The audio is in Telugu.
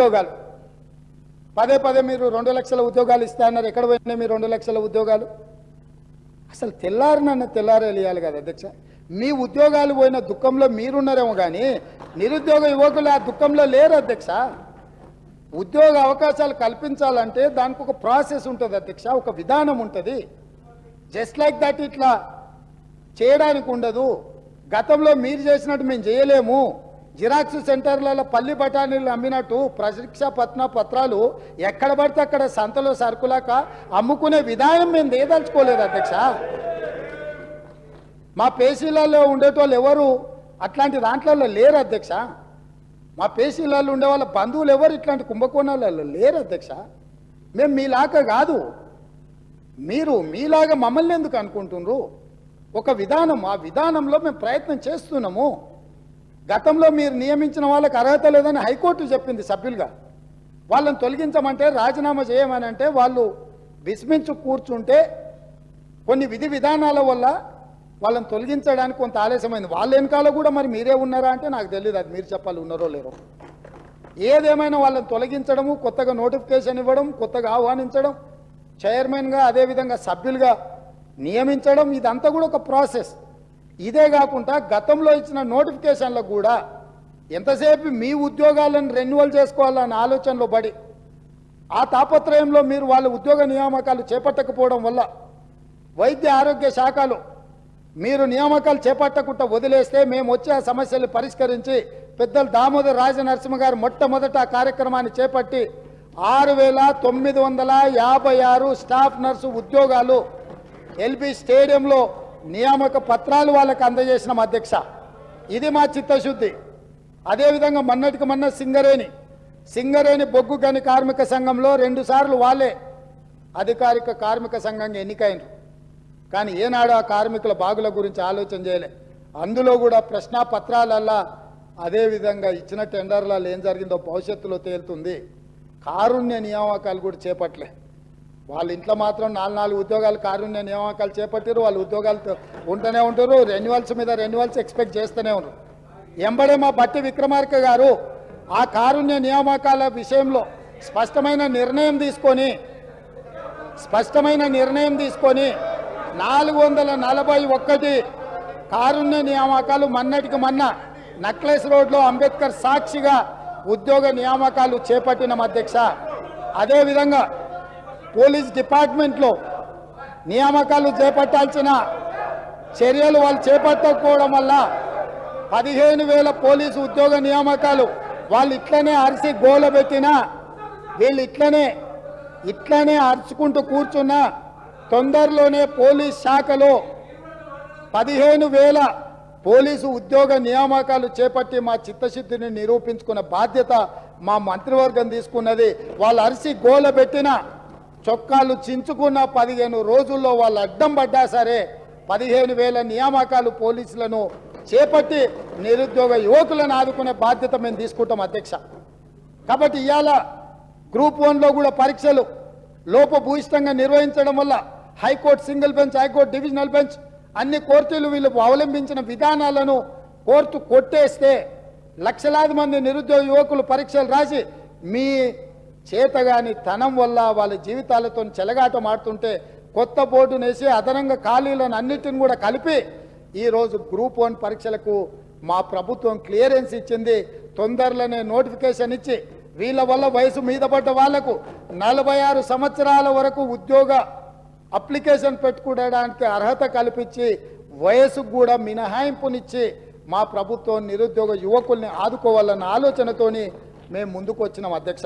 ఉద్యోగాలు పదే పదే మీరు 2 లక్షల ఉద్యోగాలు ఇస్తా అన్నారు. ఎక్కడ పోయినాయి మీ 2 లక్షల ఉద్యోగాలు? అసలు తెల్లారేయాలి కదా అధ్యక్ష. మీ ఉద్యోగాలు పోయిన దుఃఖంలో మీరున్నారేమో కానీ నిరుద్యోగ యువకులు ఆ దుఃఖంలో లేరు అధ్యక్ష. ఉద్యోగ అవకాశాలు కల్పించాలంటే దానికి ఒక ప్రాసెస్ ఉంటుంది అధ్యక్ష, ఒక విధానం ఉంటుంది. జస్ట్ లైక్ దట్ ఇట్లా చేయడానికి ఉండదు. గతంలో మీరు చేసినట్టు మేము చేయలేము. జిరాక్స్ సెంటర్లలో పల్లి బఠానీలు అమ్మినట్టు పరీక్షా పత్రాలు ఎక్కడ పడితే అక్కడ సంతలో సరుకులాక అమ్ముకునే విధానం మేము దేదలుచుకోలేదు అధ్యక్ష. మా పేసీలలో ఉండేటోళ్ళు ఎవరు అట్లాంటి దాంట్లో లేరు అధ్యక్ష. మా పేసీలలో ఉండే వాళ్ళ బంధువులు ఎవరు ఇట్లాంటి కుంభకోణాలలో లేరు అధ్యక్ష. మేము మీలాగా కాదు, మీరు మీలాగా మమ్మల్ని ఎందుకు అనుకుంటున్నారు? ఒక విధానం, ఆ విధానంలో మేము ప్రయత్నం చేస్తున్నాము. గతంలో మీరు నియమించిన వాళ్ళకి అర్హత లేదని హైకోర్టు చెప్పింది సభ్యులుగా. వాళ్ళని తొలగించమంటే రాజీనామా చేయమని అంటే వాళ్ళు విస్మించు కూర్చుంటే కొన్ని విధి విధానాల వల్ల వాళ్ళని తొలగించడానికి కొంత ఆలస్యమైంది. వాళ్ళ వెనకాల కూడా మరి మీరే ఉన్నారా అంటే నాకు తెలియదు, అది మీరు చెప్పాలి ఉన్నారో లేరో. ఏదేమైనా వాళ్ళని తొలగించడము, కొత్తగా నోటిఫికేషన్ ఇవ్వడం, కొత్తగా ఆహ్వానించడం, చైర్మన్గా అదేవిధంగా సభ్యులుగా నియమించడం, ఇదంతా కూడా ఒక ప్రాసెస్. ఇదే కాకుండా గతంలో ఇచ్చిన నోటిఫికేషన్లకు కూడా ఎంతసేపు మీ ఉద్యోగాలను రెన్యువల్ చేసుకోవాలన్న ఆలోచనలో పడి ఆ తాపత్రయంలో మీరు వాళ్ళ ఉద్యోగ నియామకాలు చేపట్టకపోవడం వల్ల వైద్య ఆరోగ్య శాఖలో మీరు నియామకాలు చేపట్టకుండా వదిలేస్తే మేము వచ్చే ఆ సమస్యలు పరిష్కరించి పెద్దలు దామోదర్ రాజనరసింహ గారు మొట్టమొదట ఆ కార్యక్రమాన్ని చేపట్టి 6,956 స్టాఫ్ నర్సు ఉద్యోగాలు ఎల్బీ స్టేడియంలో నియామక పత్రాలు వాళ్ళకి అందజేసిన అధ్యక్ష. ఇది మా చిత్తశుద్ధి. అదేవిధంగా మొన్నటికి మొన్న సింగరేణి బొగ్గు గని కార్మిక సంఘంలో 2 సార్లు వాళ్ళే అధికారిక కార్మిక సంఘంగా ఎన్నికైనరు. కానీ ఏనాడు ఆ కార్మికుల బాగుల గురించి ఆలోచన చేయలే. అందులో కూడా ప్రశ్నాపత్రాలల్లా అదేవిధంగా ఇచ్చిన టెండర్లలో ఏం జరిగిందో భవిష్యత్తులో తేలుతుంది. కారుణ్య నియామకాలు కూడా చేపట్టలే. వాళ్ళ ఇంట్లో మాత్రం 4 ఉద్యోగాలు కారుణ్య నియామకాలు చేపట్టారు. వాళ్ళు ఉద్యోగాలతో ఉంటూనే ఉంటారు, రెన్యువల్స్ మీద రెన్యువల్స్ ఎక్స్పెక్ట్ చేస్తూనే ఉన్నారు. ఎంబడే మా బట్టి విక్రమార్క గారు ఆ కారుణ్య నియామకాల విషయంలో స్పష్టమైన నిర్ణయం తీసుకొని 441 కారుణ్య నియామకాలు మొన్నటికి మొన్న నక్లెస్ రోడ్లో అంబేద్కర్ సాక్షిగా ఉద్యోగ నియామకాలు చేపట్టిన అధ్యక్ష. అదేవిధంగా పోలీస్ డిపార్ట్మెంట్లో నియామకాలు చేపట్టాల్సిన చర్యలు వాళ్ళు చేపట్టకపోవడం వల్ల 15,000 పోలీసు ఉద్యోగ నియామకాలు వాళ్ళు ఇట్లనే అరిసి గోల పెట్టినా వీళ్ళు ఇట్లనే అరుచుకుంటూ కూర్చున్నా తొందరలోనే పోలీస్ శాఖలో 15,000 పోలీసు ఉద్యోగ నియామకాలు చేపట్టి మా చిత్తశుద్ధిని నిరూపించుకున్న బాధ్యత మా మంత్రివర్గం తీసుకున్నది. వాళ్ళు అరిసి గోల పెట్టిన చొక్కాలు చించుకున్న 15 రోజుల్లో వాళ్ళు అడ్డం పడ్డా సరే 15,000 నియామకాలు పోలీసులను చేపట్టి నిరుద్యోగ యువకులను ఆదుకునే బాధ్యత మేము తీసుకుంటాం అధ్యక్ష. కాబట్టి ఇవాళ గ్రూప్ 1లో కూడా పరీక్షలు లోపభూయిష్టంగా నిర్వహించడం వల్ల high court single bench, high court divisional bench అన్ని కోర్టులు వీళ్ళు అవలంబించిన విధానాలను కోర్టు కొట్టేస్తే లక్షలాది మంది నిరుద్యోగ యువకులు పరీక్షలు రాసి మీ చేతగాని తనం వల్ల వాళ్ళ జీవితాలతో చెలగాటం ఆడుతుంటే కొత్త బోర్డునేసి అదనంగా ఖాళీలను అన్నిటిని కూడా కలిపి ఈరోజు గ్రూప్ 1 పరీక్షలకు మా ప్రభుత్వం క్లియరెన్స్ ఇచ్చింది. తొందరలోనే నోటిఫికేషన్ ఇచ్చి వీళ్ళ వల్ల వయసు మీద పడ్డ వాళ్లకు 46 సంవత్సరాల వరకు ఉద్యోగ అప్లికేషన్ పెట్టుకోవడానికి అర్హత కల్పించి వయసుకు కూడా మినహాయింపునిచ్చి మా ప్రభుత్వం నిరుద్యోగ యువకుల్ని ఆదుకోవాలన్న ఆలోచనతోని మేము ముందుకు వచ్చినాం అధ్యక్ష.